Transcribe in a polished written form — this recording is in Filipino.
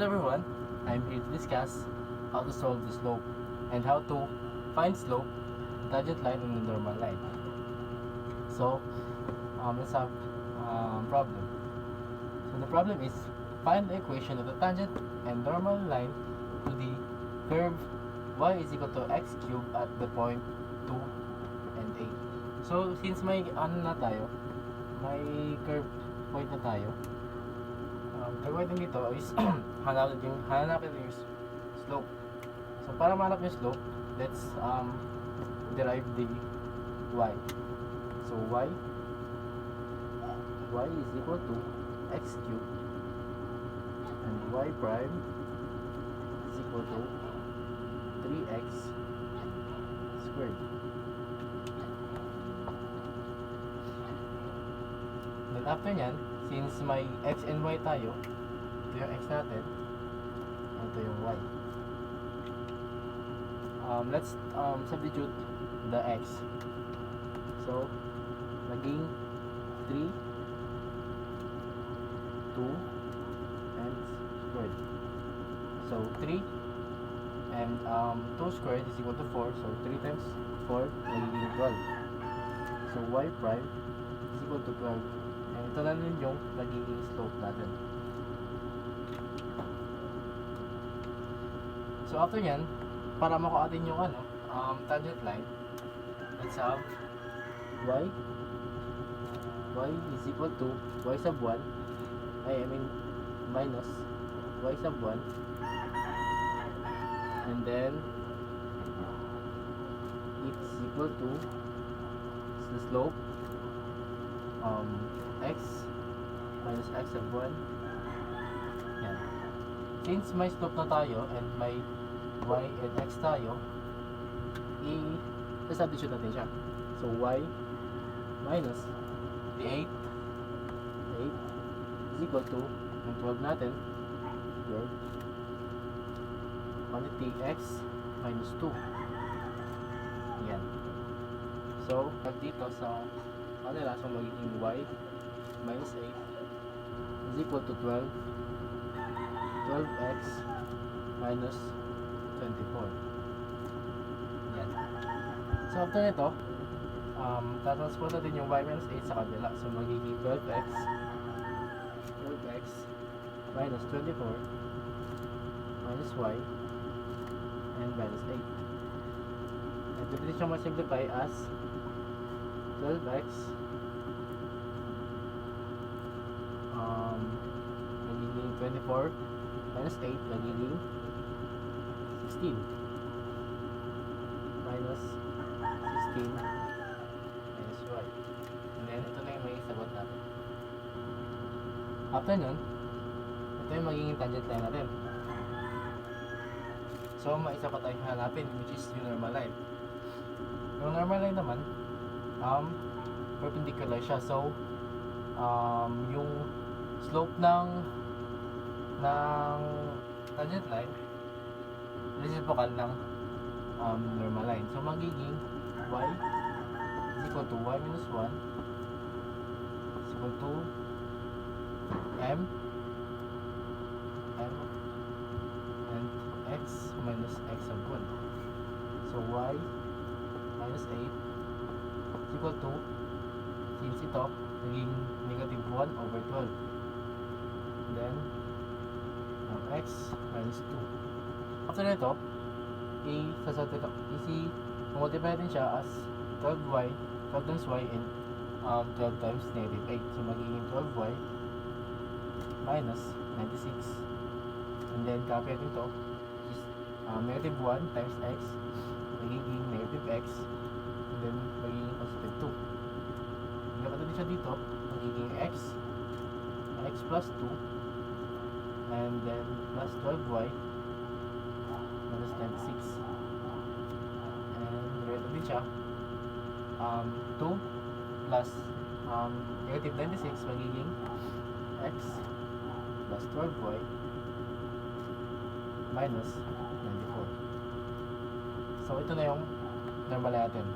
Hello everyone, I'm here to discuss how to solve the slope and how to find slope, tangent line, and the normal line. So, let's have problem. So the problem is find the equation of the tangent and normal line to the curve y is equal to x cubed at the point 2 and 8. So since may may curve point na tayo, gagawin natin dito is hanapin yung slope. So para mahanap yung slope, let's derive the y. So y is equal to x cubed and y prime is equal to 3x squared. Then after nyan, since may x and y tayo, ito yung x natin, ito yung y. Let's substitute the x. So, naging 3, 2, and squared. So, 3 and 2 squared is equal to 4. So, 3 times 4 nagiging 12. So, y prime is equal to 12. And ito na rin yung nagiging slope natin. So after yan, para makuha natin yung tangent line, let's have y is equal to y sub 1, minus y sub 1, and then it's equal to the slope x minus x sub 1. Yan. Since may slope na tayo and may y and x tayo, i-substitute natin siya. So y minus the 8 is equal to yung 12 natin, 12 quantity x minus 2. Yan. So dito sa kanila, so magiging y minus 8 is equal to 12x minus 24. Yan. So after nito, tatransport natin yung y minus 8 sa kabila. So magiging 12x minus 24 minus y and minus 8. And pwede siyang ma-simplify as 12x magiging 24 minus 8 magiging 16 minus 16 minus y. And then ito na yung may sagot natin. After nun, ito yung magiging tangent line natin. So may isa pa tayong hanapin, which is yung normal line. Yung normal line naman, perpendicular siya. So yung slope ng tangent line reciprocal ng normal line. So magiging y is equal to y minus 1 is equal to m and x minus x sub 1. So y minus 8 is equal to, since ito naging negative 1 over 12, then x minus 2. After nito, multiply natin siya as 12 times y and 12 times negative 8. So magiging 12y minus 96, and then copy natin ito is negative 1 times x magiging negative x, and then magiging positive 2. Dapat din siya dito, magiging x plus 2, and then plus 12y minus 96, and rito din siya 2 plus negative 96 magiging x plus 12y minus 94. So ito na yung normal natin.